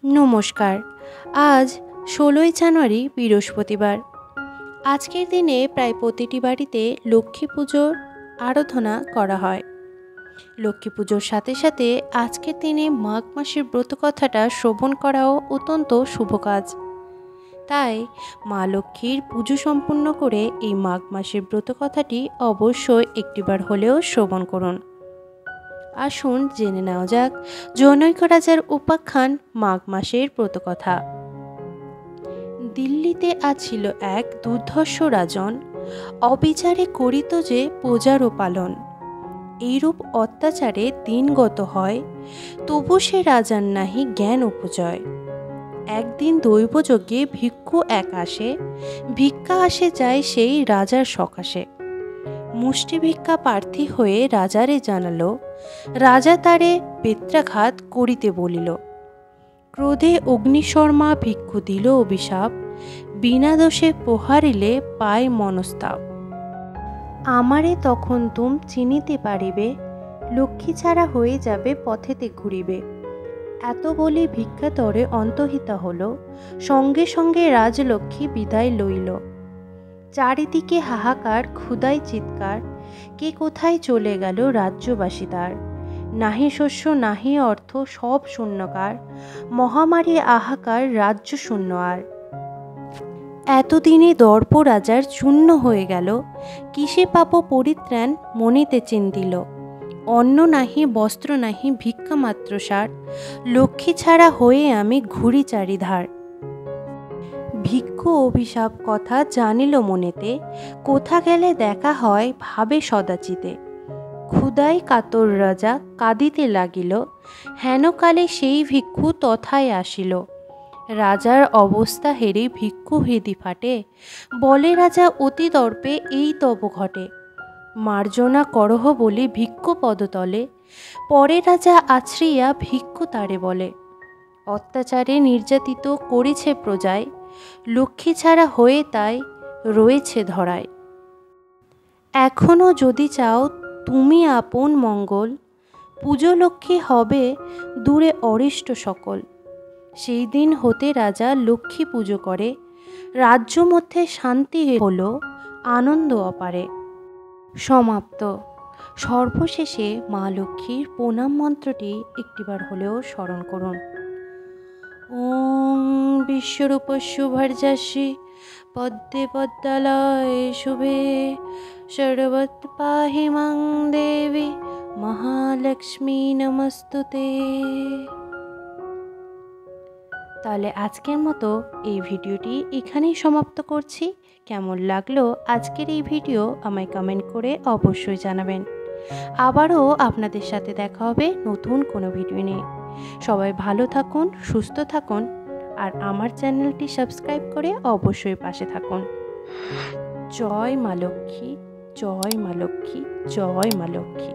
নমস্কার। আজ ১৬ই জানুয়ারি বৃহস্পতিবার। আজকের দিনে প্রায় প্রতিটি বাড়িতে লক্ষ্মী পুজোর আরাধনা করা হয়। লক্ষ্মী পুজোর সাথে সাথে আজকের দিনে মাঘ মাসের ব্রতকথাটা শ্রবণ করাও অত্যন্ত শুভ কাজ। তাই মা লক্ষ্মীর পুজো সম্পূর্ণ করে এই মাঘ মাসের ব্রতকথাটি অবশ্যই একটিবার হলেও শ্রবণ করুন। আসুন জেনে নেওয়া যাক জনৈক রাজার উপাখ্যান মাঘ মাসের ব্রতকথা। দিল্লিতে আজ ছিল এক দুর্ধর্ষ রাজন, অবিচারে করিত যে প্রজারও পালন। এইরূপ অত্যাচারে দিনগত হয়, তবু সে রাজার নাহি জ্ঞান উপজয়। একদিন দৈবযজ্ঞে ভিক্ষু এক আসে, ভিক্ষা আসে যায় সেই রাজার সকাশে। মুষ্টি ভিক্ষা প্রার্থী হয়ে রাজারে জানালো, রাজা তারে বেত্রাঘাত করিতে বলিল। ক্রোধে অগ্নিশর্মা ভিক্ষু দিল অভিশাপ, বিনা দোষে প্রহারিলে পায় মনস্তাপ। আমারে তখন তুম চিনিতে পারিবে, লক্ষ্মী ছাড়া হয়ে যাবে পথেতে ঘুরিবে। এত বলি ভিক্ষাতরে অন্তহিতা হল, সঙ্গে সঙ্গে রাজলক্ষ্মী বিদায় লইল। চারিদিকে হাহাকার, ক্ষুধায় চিৎকার, কে কোথায় চলে গেল রাজ্যবাসী তার। নাহি শস্য নাহি অর্থ, সব শূন্যকার, মহামারী আহাকার, রাজ্য শূন্য আর। এতদিনে দর্প রাজার চূর্ণ হয়ে গেল, কিসে পাপ পরিত্রাণ মনেতে চিন্তিল। অন্ন নাহি বস্ত্র নাহি ভিক্ষা মাত্র সার, লক্ষ্মী ছাড়া হয়ে আমি ঘুরি চারিধার। ভিক্ষু অভিশাপ কথা জানিল মনেতে, কোথা গেলে দেখা হয় ভাবে সদাচিতে। ক্ষুধায় কাতর রাজা কাঁদিতে লাগিল, হেনকালে সেই ভিক্ষু তথায় আসিল। রাজার অবস্থা হেরে ভিক্ষু হৃদি ফাটে, বলে রাজা অতি দর্পে এই তব ঘটে। মার্জনা করহ বলে ভিক্ষু পদতলে, পরে রাজা আছড়িয়া ভিক্ষু তারে বলে। অত্যাচারে নির্যাতিত করেছে প্রজায়, লক্ষ্মী ছাড়া হয়ে তাই রয়েছে ধরায়। এখনও যদি চাও তুমি আপন মঙ্গল, পুজো লক্ষ্মী হবে দূরে অরিষ্ট সকল। সেই দিন হতে রাজা লক্ষ্মী পুজো করে, রাজ্য মধ্যে শান্তি হলো, আনন্দ অপারে। সমাপ্ত। সর্বশেষে মা লক্ষ্মীর প্রণাম মন্ত্রটি একটিবার হলেও স্মরণ করুন। ওং বিশ্বরূপস্য ভর্যাসি পদ্মে পদ্মালয়ে শুভে, সর্বত পাহি মাং দেবী মহালক্ষ্মী নমস্তুতে। তাহলে আজকের মতো এই ভিডিওটি এখানেই সমাপ্ত করছি। কেমন লাগলো আজকের এই ভিডিও আমায় কমেন্ট করে অবশ্যই জানাবেন। আবারও আপনাদের সাথে দেখা হবে নতুন কোনো ভিডিও নিয়ে। সবাই ভালো থাকুন, সুস্থ থাকুন, আর আমার চ্যানেলটি সাবস্ক্রাইব করে অবশ্যই পাশে থাকুন। জয় মা লক্ষ্মী, জয় মা লক্ষ্মী, জয় মা লক্ষ্মী।